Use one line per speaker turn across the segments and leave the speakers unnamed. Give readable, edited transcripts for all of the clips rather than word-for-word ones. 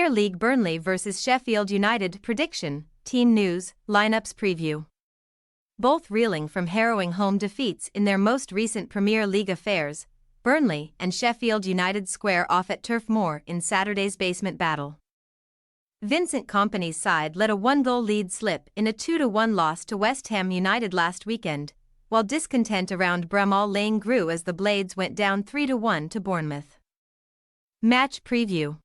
Premier League Burnley vs Sheffield United prediction, team news, lineups preview. Both reeling from harrowing home defeats in their most recent Premier League affairs, Burnley and Sheffield United square off at Turf Moor in Saturday's basement battle. Vincent Kompany's side let a one-goal lead slip in a 2-1 loss to West Ham United last weekend, while discontent around Bramall Lane grew as the Blades went down 3-1 to Bournemouth. Match preview.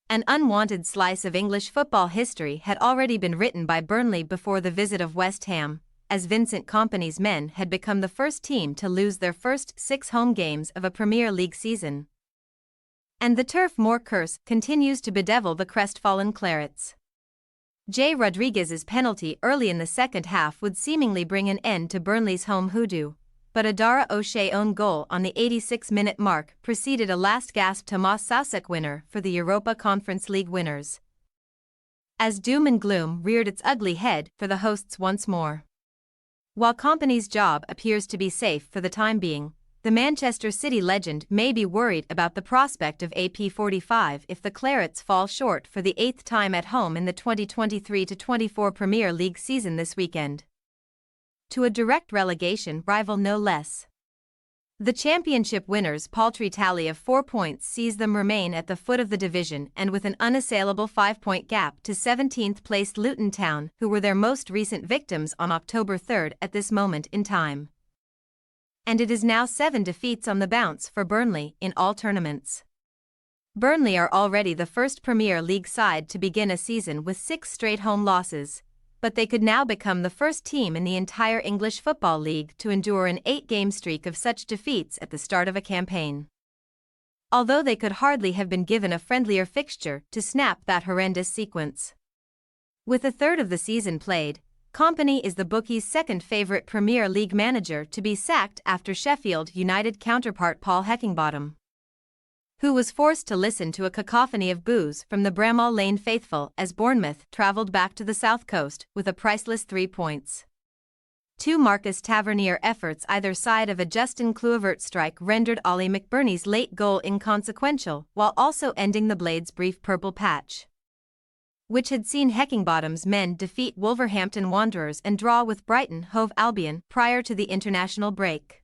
An unwanted slice of English football history had already been written by Burnley before the visit of West Ham, as Vincent Kompany's men had become the first team to lose their first 6 home games of a Premier League season. And the Turf Moor curse continues to bedevil the crestfallen Clarets. Jay Rodriguez's penalty early in the second half would seemingly bring an end to Burnley's home hoodoo, but a Dara O'Shea own goal on the 86-minute mark preceded a last-gasp Tomas Soucek winner for the Europa Conference League winners, as doom and gloom reared its ugly head for the hosts once more. While Kompany's job appears to be safe for the time being, the Manchester City legend may be worried about the prospect of AP45 if the Clarets fall short for the 8th time at home in the 2023-24 Premier League season this weekend, to a direct relegation rival no less. The championship winners' paltry tally of 4 points sees them remain at the foot of the division and with an unassailable 5-point gap to 17th-placed Luton Town, who were their most recent victims on October 3 at this moment in time. And it is now 7 defeats on the bounce for Burnley in all tournaments. Burnley are already the first Premier League side to begin a season with 6 straight home losses, but they could now become the first team in the entire English Football League to endure an 8-game streak of such defeats at the start of a campaign. Although they could hardly have been given a friendlier fixture to snap that horrendous sequence. With a third of the season played, Kompany is the bookies' second-favourite Premier League manager to be sacked after Sheffield United counterpart Paul Heckingbottom, who was forced to listen to a cacophony of boos from the Bramall Lane faithful as Bournemouth travelled back to the south coast with a priceless 3 points. 2 Marcus Tavernier efforts either side of a Justin Kluivert strike rendered Ollie McBurnie's late goal inconsequential while also ending the Blades' brief purple patch, which had seen Heckingbottom's men defeat Wolverhampton Wanderers and draw with Brighton Hove Albion prior to the international break.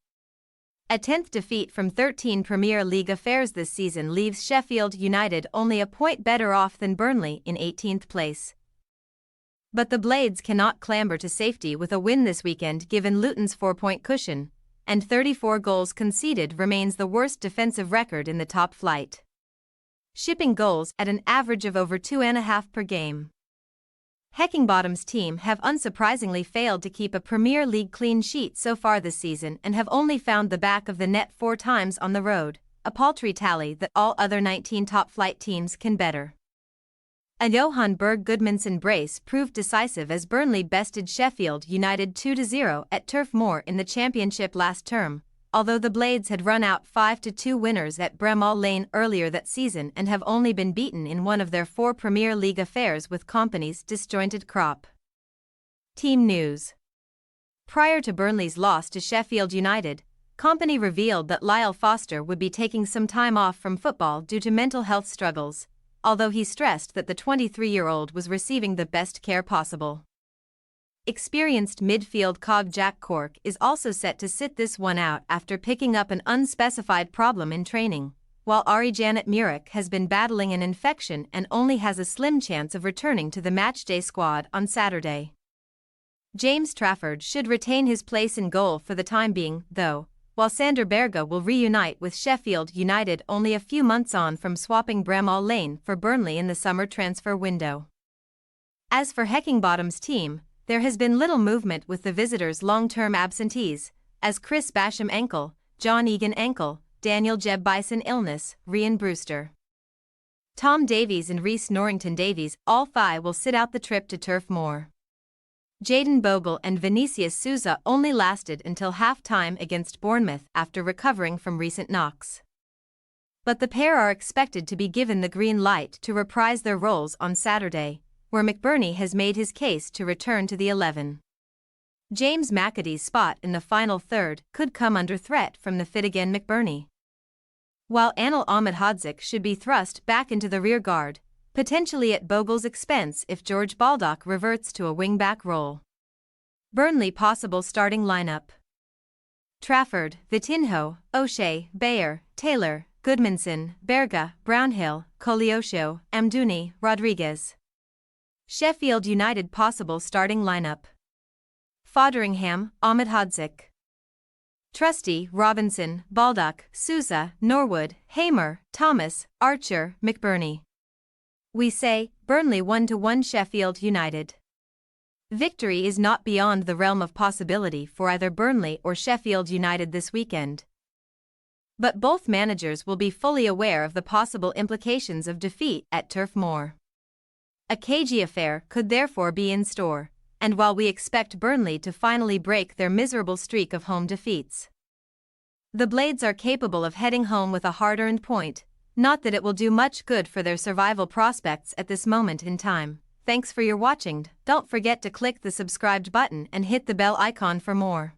A 10th defeat from 13 Premier League affairs this season leaves Sheffield United only a point better off than Burnley in 18th place. But the Blades cannot clamber to safety with a win this weekend given Luton's 4-point cushion, and 34 goals conceded remains the worst defensive record in the top flight, shipping goals at an average of over 2.5 per game. Heckingbottom's team have unsurprisingly failed to keep a Premier League clean sheet so far this season and have only found the back of the net 4 times on the road, a paltry tally that all other 19 top-flight teams can better. A Johan Berg Goodmanson brace proved decisive as Burnley bested Sheffield United 2-0 at Turf Moor in the Championship last term, although the Blades had run out 5-2 winners at Bramall Lane earlier that season and have only been beaten in one of their 4 Premier League affairs with Kompany's disjointed crop. Team news. Prior to Burnley's loss to Sheffield United, Kompany revealed that Lyle Foster would be taking some time off from football due to mental health struggles, although he stressed that the 23-year-old was receiving the best care possible. Experienced midfield cog Jack Cork is also set to sit this one out after picking up an unspecified problem in training, while Ari Janet Murek has been battling an infection and only has a slim chance of returning to the matchday squad on Saturday. James Trafford should retain his place in goal for the time being, though, while Sander Berge will reunite with Sheffield United only a few months on from swapping Bramall Lane for Burnley in the summer transfer window. As for Heckingbottom's team, there has been little movement with the visitors' long-term absentees, as Chris Basham ankle, John Egan ankle, Daniel Jebb Bison illness, Ryan Brewster, Tom Davies and Reece Norrington Davies all 5 will sit out the trip to Turf Moor. Jayden Bogle and Vinicius Souza only lasted until half-time against Bournemouth after recovering from recent knocks. But the pair are expected to be given the green light to reprise their roles on Saturday, where McBurnie has made his case to return to the 11. James McAtee's spot in the final third could come under threat from the fit-again McBurnie, while Anil Ahmedhodzic should be thrust back into the rear guard, potentially at Bogle's expense if George Baldock reverts to a wing-back role. Burnley possible starting lineup: Trafford, Vitinho, O'Shea, Bayer, Taylor, Goodmanson, Berga, Brownhill, Koleosho, Amdouni, Rodriguez. Sheffield United possible starting lineup: Fotheringham, Ahmed Hodzik. Trusty, Robinson, Baldock, Sousa, Norwood, Hamer, Thomas, Archer, McBurney. We say, Burnley 1-1 Sheffield United. Victory is not beyond the realm of possibility for either Burnley or Sheffield United this weekend. But both managers will be fully aware of the possible implications of defeat at Turf Moor. A cagey affair could therefore be in store, and while we expect Burnley to finally break their miserable streak of home defeats, the Blades are capable of heading home with a hard-earned point, not that it will do much good for their survival prospects at this moment in time. Thanks for your watching. Don't forget to click the subscribed button and hit the bell icon for more.